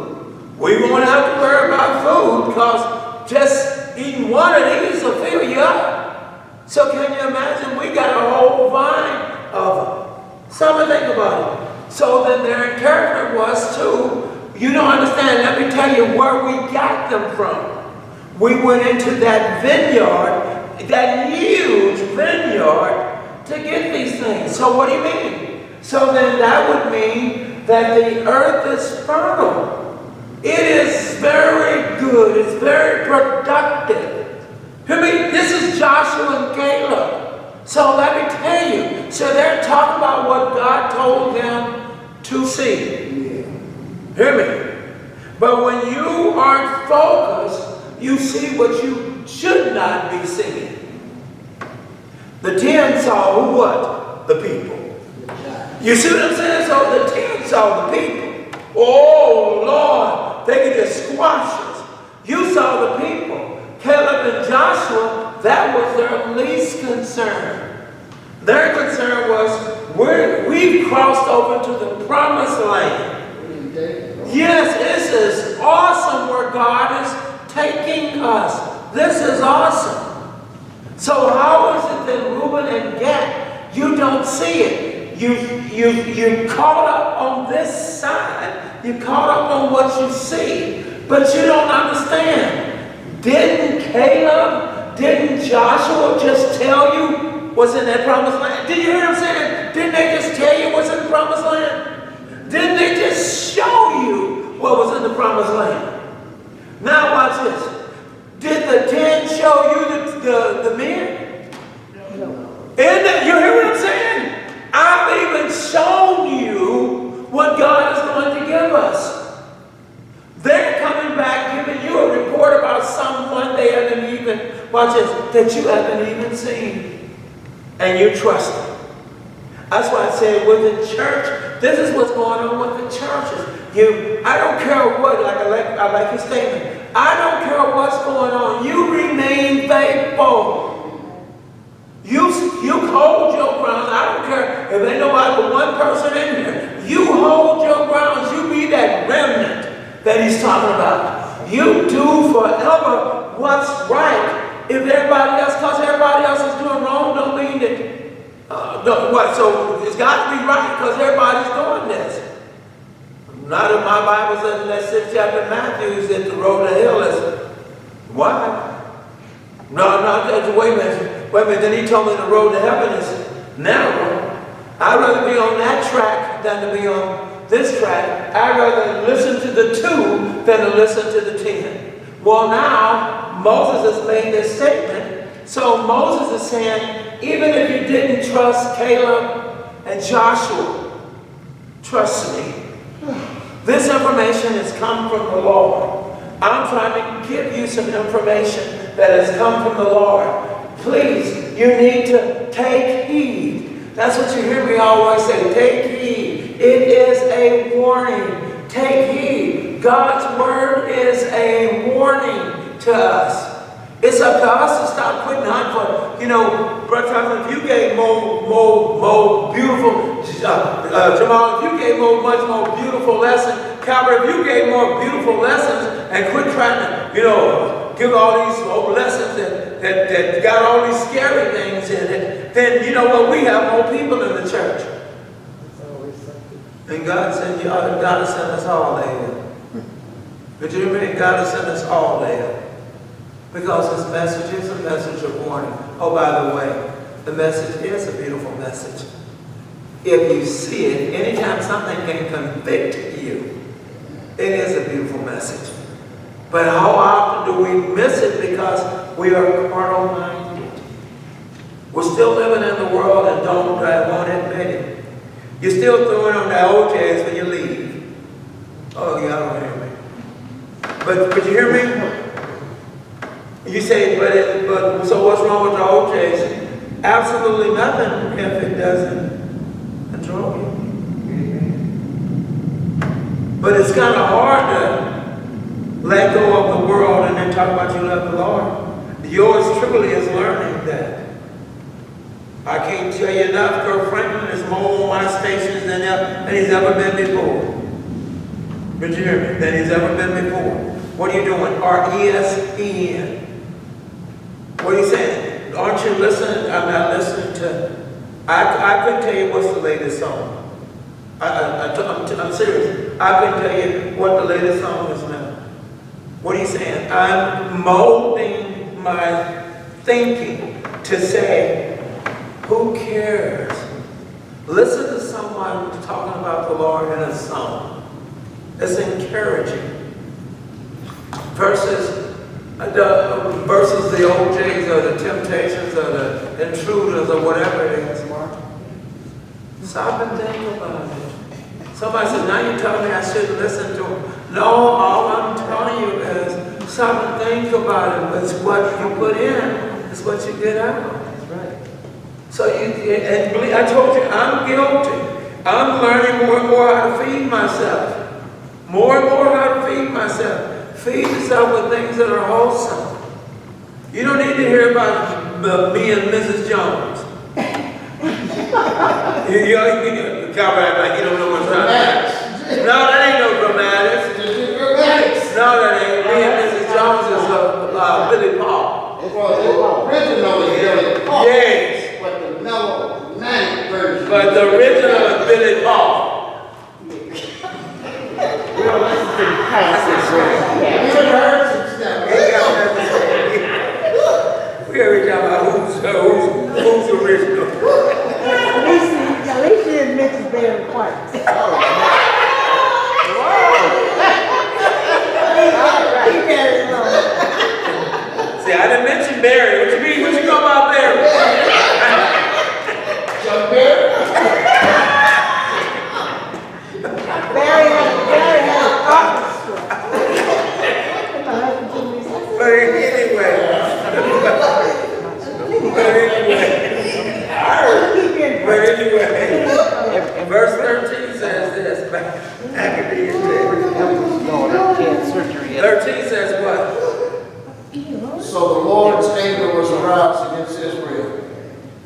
We won't have to worry about food because just eating one of these will fill you up. So can you imagine? We got a whole vine of them. Something to think about it. So then their encouragement was to, you don't understand, let me tell you where we got them from. We went into that vineyard, that huge vineyard, to get these things. So what do you mean? So then that would mean that the earth is fertile. It is very good. It's very productive. I mean, this is Joshua and Caleb. So let me tell you. So they're talking about what God told them to see. Hear me. But when you aren't focused, you see what you should not be seeing. The 10 saw who what? The people. You see what I'm saying? So the 10 saw the people. Oh, Lord, they could just squash us. You saw the people. Caleb and Joshua, that was their least concern. Their concern was, we've crossed over to the promised land. Yes, this is awesome where God is taking us. This is awesome. So how is it that Reuben and Gad, you don't see it? You caught up on this side. You caught up on what you see, but you don't understand. Didn't Caleb, didn't Joshua just tell you what's in that promised land? Did you hear what I'm saying? Didn't they just tell you what's in the promised land? Didn't they just show you what was in the promised land? Now watch this. Did the 10 show you the men? No. You hear what I'm saying? I've even shown you what God is going to give us. They're coming back giving you a report about someone they haven't even, watch this, that you haven't even seen. And you trust them. That's why I say with the church, this is what's going on with the churches. I don't care what, I like your statement. I don't care what's going on. You remain faithful. You hold your grounds. I don't care if ain't nobody but one person in here. You hold your grounds. You be that remnant that he's talking about. You do forever what's right. If everybody else, because everybody else is doing wrong, don't mean that, so it's got to be right because everybody's doing this. Not in my Bible says in that 6th chapter of Matthew that the road to hell is wide. No, wait a minute, then he told me the road to heaven is narrow. I'd rather be on that track than to be on this track. I'd rather listen to the 2 than to listen to the 10. Well, now, Moses has made this statement. So Moses is saying, even if you didn't trust Caleb and Joshua, trust me. This information has come from the Lord. I'm trying to give you some information that has come from the Lord. Please, you need to take heed. That's what you hear me always say, take heed. It is a warning. Take heed. God's word is a warning to us. It's up to us to stop quitting hunting for, Brother Thompson, if you gave more beautiful, Jamal, if you gave much more beautiful lessons, Calvert, if you gave more beautiful lessons and quit trying to, give all these old lessons that got all these scary things in it, then you know what? We have more people in the church. And God said, God has sent us all there. But you remember, God has sent us all there. Because His message is a message of warning. Oh, by the way, the message is a beautiful message. If you see it, anytime something can convict you, it is a beautiful message. But how often do we miss it because we are carnal-minded? We're still living in the world and won't admit it. You're still throwing on the OJs when you leave. Oh, y'all don't hear me. But you hear me? You say, but so what's wrong with the OJs? Absolutely nothing if it doesn't control you. But it's kind of hard to let go of the world and then talk about you love the Lord. Yours truly is learning that. I can't tell you enough, Kirk Franklin is more on my stations than he's ever been before. Did you hear me? Than he's ever been before. What are you doing? RESN. What are you saying? Aren't you listening? I'm not listening to. I couldn't tell you what's the latest song. I'm serious. I couldn't tell you what the latest song is now. What are you saying? I'm molding my thinking to say, who cares? Listen to someone talking about the Lord in a song. It's encouraging. Versus the OJs or the Temptations or the Intruders or whatever it is, Mark. Stop and think about it. Somebody says, now you're telling me I shouldn't listen to them. No, all I'm telling you is stop and think about it. It's what you put in, it's what you get out. That's right. So I told you, I'm guilty. I'm learning more and more how to feed myself. More and more how to feed myself. Feed yourself with things that are wholesome. You don't need to hear about me and Mrs. Jones. you like you don't know what's happening. No, that ain't no dramatics. No, that ain't. Me and Mrs. Jones is Billy Paul. Well, the original is Billy Paul. Yes. But the melodramatic version. But the original is Billy Paul. We'll listen to the passage. We already talking about who's original. At least you didn't mention Barry White. See, I didn't mention Barry. What you mean? What you know about Barry? Chuck Berry? Barry had an orchestra. But anyway. Verse 13 says this. Back at the end. 13 says what? So the Lord's anger was aroused against Israel,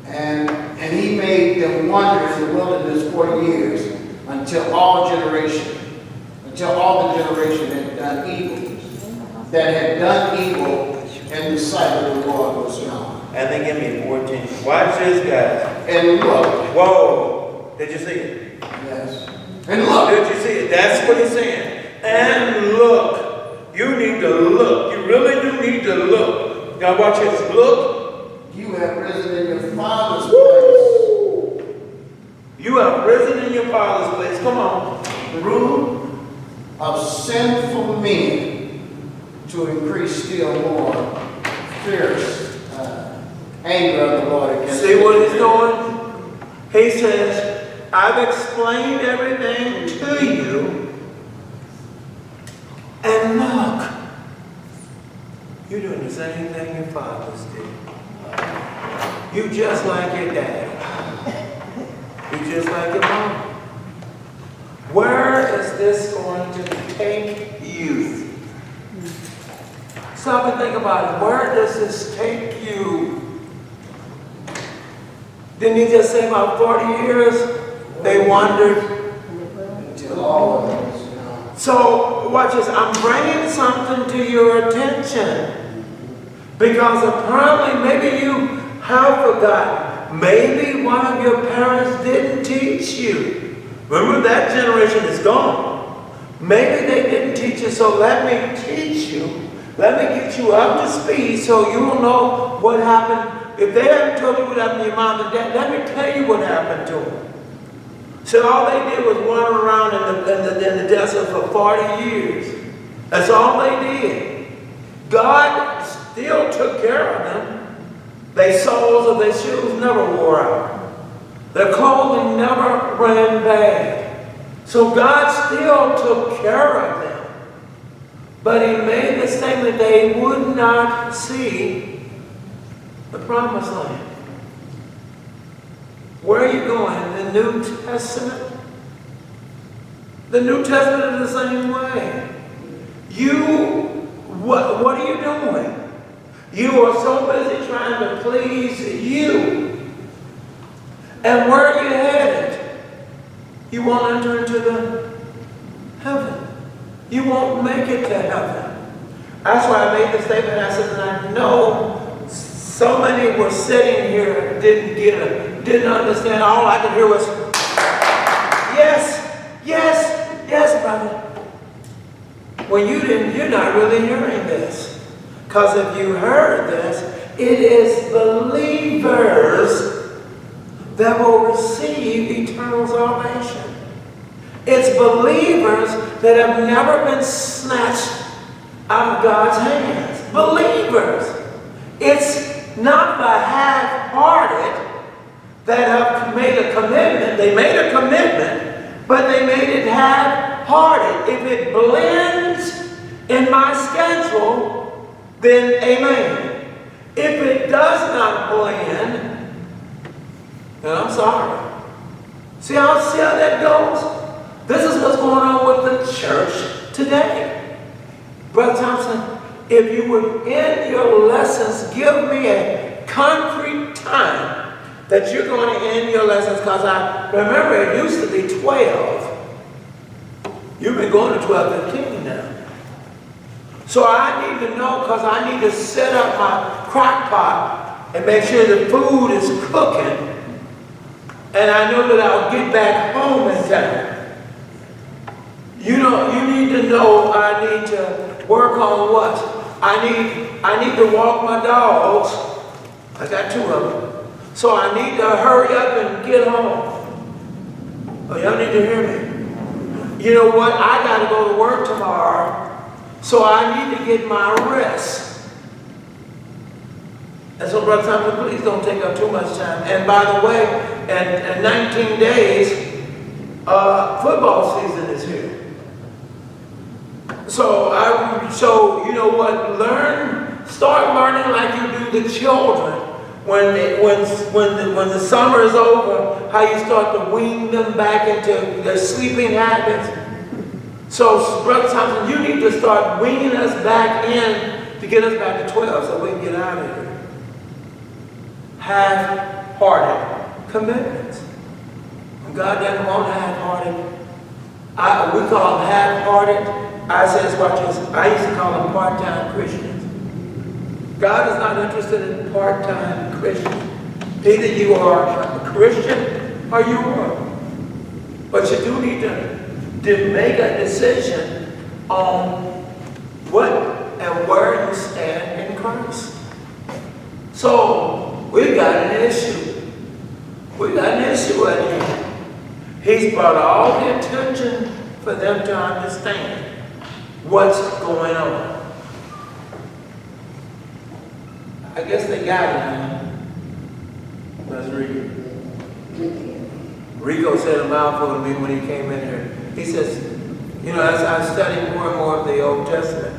and He made them wander in the wilderness 40 years until all the generation had done evil, that had done evil in the sight of the Lord was known. And then give me 14. Watch this, guys. And look. Whoa. Did you see it? Yes. And look. Did you see it? That's what he's saying. And look. You need to look. You really do need to look. Now watch this. Look. You have risen in your father's place. You have risen in your father's place. Come on. Root of sinful men to increase still more fierce anger of the Lord against See what he's doing? He says, I've explained everything to you. And look, you're doing the same thing your fathers did. You just like your dad. You just like your mom. Where is this going to take you? Stop and think about it. Where does this take you? Didn't he just say about 40 years they wandered? until all of us. So, watch this. I'm bringing something to your attention. Because apparently maybe you have forgotten. Maybe one of your parents didn't teach you. Remember, that generation is gone. Maybe they didn't teach you, so let me teach you. Let me get you up to speed so you will know what happened. If they haven't told you what happened to your mom and dad, let me tell you what happened to them. So all they did was wander around in the desert for 40 years. That's all they did. God still took care of them. Their soles of their shoes never wore out. Their clothing never ran bad. So God still took care of them. But he made the statement they would not see the promised land. Where are you going? The New Testament? The New Testament is the same way. What are you doing? You are so busy trying to please you. And where are you headed? You won't enter into the heaven. You won't make it to heaven. That's why I made the statement. I said, and I know so many were sitting here, didn't understand. All I could hear was, yes, yes, yes, brother. When you're not really hearing this. Because if you heard this, it is believers that will receive eternal salvation. It's believers that have never been snatched out of God's hands. Believers. It's not the half-hearted that have made a commitment. They made a commitment, but they made it half-hearted. If it blends in my schedule, then amen. If it does not blend, then I'm sorry. See how that goes? This is what's going on with the church today. Brother Thompson, if you would end your lessons, give me a concrete time that you're going to end your lessons, because I remember it used to be 12. You've been going to 12, 15 now. So I need to know, because I need to set up my crock pot and make sure the food is cooking. And I know that I'll get back home in time. You need to know I need to work on what? I need to walk my dogs. I got 2 of them. So I need to hurry up and get home. Oh, y'all need to hear me. You know what? I got to go to work tomorrow. So I need to get my rest. And so, Brother Thompson, please don't take up too much time. And by the way, in 19 days, football season is here. So you know what? Start learning like you do the children. When the summer is over, how you start to wean them back into their sleeping habits. So, Brother Thompson, you need to start weaning us back in to get us back to 12 so we can get out of here. Half-hearted commitments. When God doesn't want half-hearted, we call them half-hearted. I said, watch this. I used to call them part-time Christians. God is not interested in part-time Christians. Either you are a Christian or you are. But you do need to make a decision on what and where you stand in Christ. So, we've got an issue. We've got an issue at hand. He's brought all the attention for them to understand what's going on. I guess they got it now. Let's read it. Rico said a mouthful to me when he came in here. He says, as I study more and more of the Old Testament,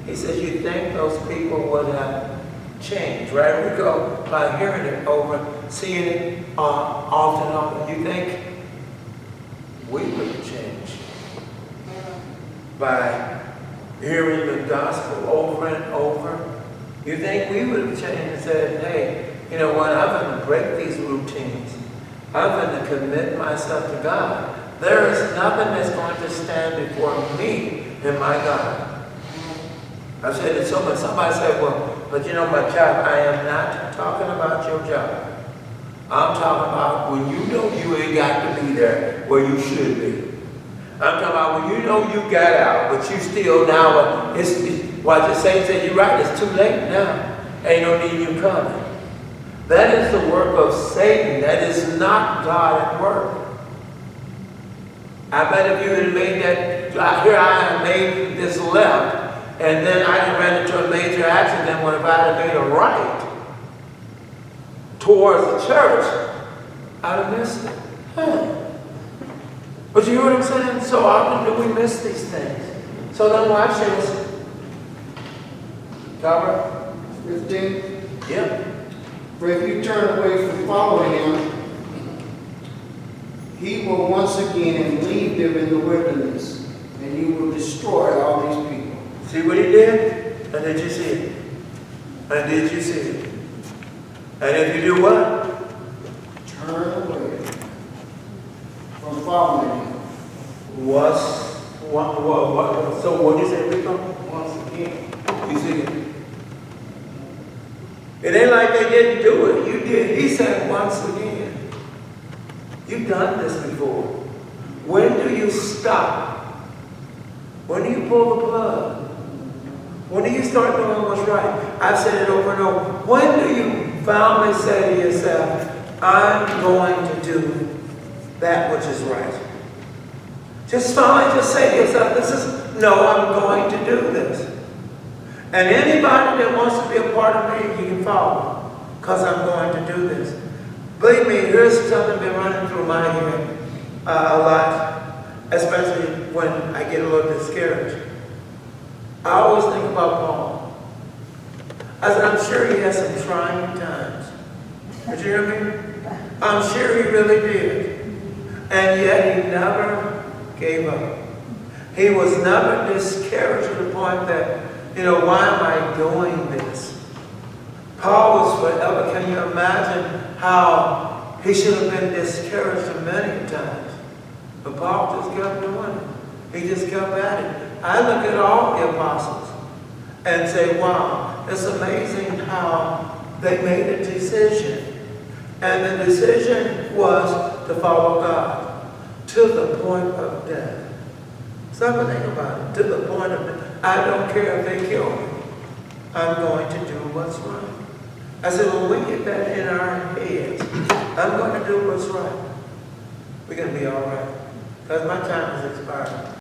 he says, you think those people would have changed, right? Rico, by hearing it over, seeing it often and often, you think we would have changed by hearing the gospel over and over? You think we would have changed and said, hey, you know what, I'm going to break these routines. I'm going to commit myself to God. There is nothing that's going to stand before me and my God. I've said it so much. Somebody said, well, but my job, I am not talking about your job. I'm talking about when you know you ain't got to be there. where you should be. I'm talking about when you know you got out, but you still now, why the saint said, you're right, it's too late now. Ain't no need you coming. That is the work of Satan. That is not God at work. I bet if you had made that, here I have made this left, and then I ran into a major accident when if I had made a right towards the church, I'd have missed it. But you hear what I'm saying? So often do we miss these things. So then watch this. Robert? 15. Yep. For if you turn away from following him, he will once again leave them in the wilderness, and you will destroy all these people. See what he did? And did you see it? And did you see it? And if you do what? Turn away from following him. What? So what did you say, Rico? Once again. You see it? It ain't like they didn't do it. You did. He said once again. You've done this before. When do you stop? When do you pull the plug? When do you start doing what's right? I've said it over and over. When do you finally say to yourself, I'm going to do that which is right? Just finally just say to yourself, I'm going to do this. And anybody that wants to be a part of me, you can follow, because I'm going to do this. Believe me, here's something been running through my head a lot, especially when I get a little discouraged. I always think about Paul. I said, I'm sure he has some trying times. Did you hear me? I'm sure he really did. And yet he never gave up. He was never discouraged to the point that, why am I doing this? Paul was forever. Can you imagine how he should have been discouraged many times? But Paul just kept doing it. He just kept at it. I look at all the apostles and say, wow, it's amazing how they made a decision. And the decision was to follow God to the point of death. Stop and think about it. To the point of death. I don't care if they kill me. I'm going to do what's right. I said, when we get that in our heads, I'm going to do what's right. We're going to be all right. Because my time has expired.